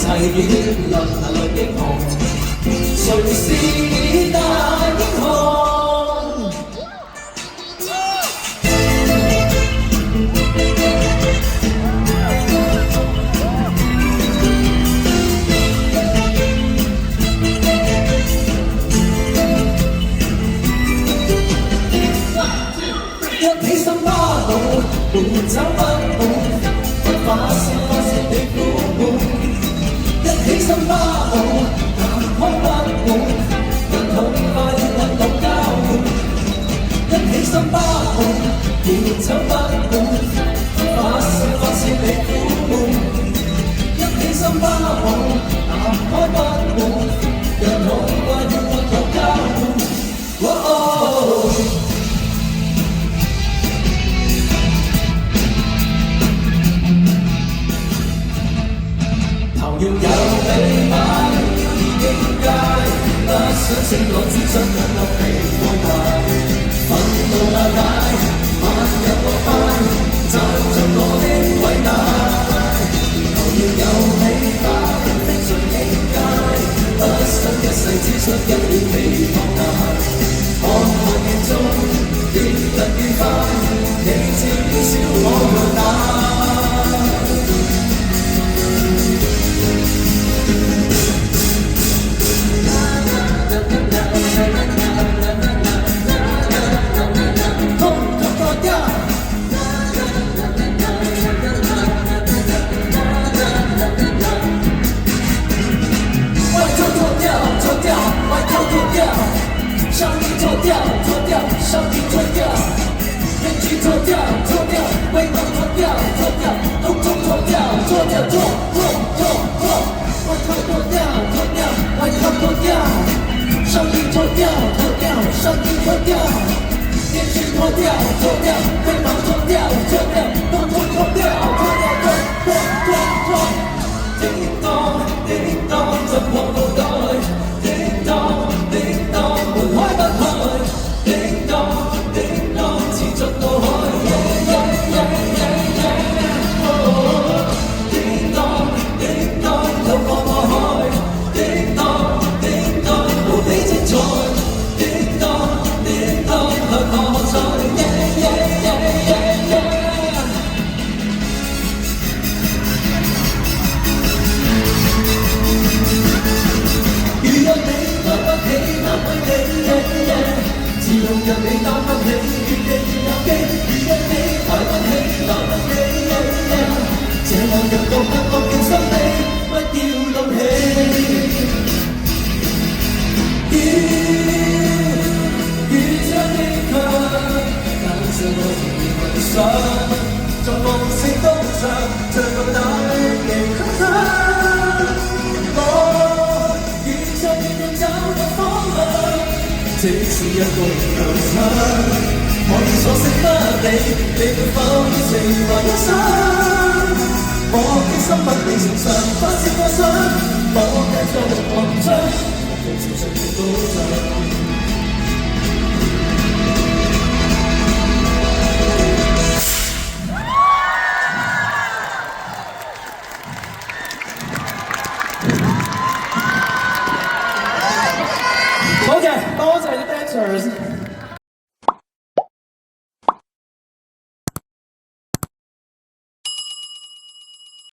齊血淋來英雄，誰是大英雄？一起心巴路，伴走不滿，發泄你苦悶。一起心巴路，談開不滿，人痛快運動交換。一起心巴路，伴走不滿，發泄你苦悶。一起心巴路，談開不滿，人痛快運動交換。要有你擺已經街，不想醒來只想兩粒被愛懷，憤怒鬧大，漫入我快，賺盡我的偉大。求要有你擺的最境界，不想一世只想一秒被放大。看看眼中越突越快，你漸變小我強大。上衣脱掉，脱掉，上衣脱掉，面具脱掉，脱掉，伪装脱掉，脱掉，统统脱掉，脱掉，脱，外套脱掉，脱掉，外套脱掉，上衣脱掉，脱掉，上衣脱掉，面具脱掉，脱掉，伪装脱掉，脱掉，统统脱掉，脱掉，脱，叮當，叮當，怎麼腦袋？叮當。開不開？叮當，叮當，似進到海。叮當，叮當，有個愛海。叮當，叮當，無比精彩。叮當，叮當，向我賽。如若你擔不起，擔不起。自動讓你擔不起，越地越有機。如若你抬不起，擔不起，這兩樣獨特惡極心理，不要動氣。越將你強，但是我仍然迷上，在無聲高唱，像個大極空想。我越唱越要找到方向。即使一個人流長，我已索性不理，你會否要成為一生？我的心不理正常，發泄我想，我繼續狂追，我對潮水直高漲。多謝啲 dancers。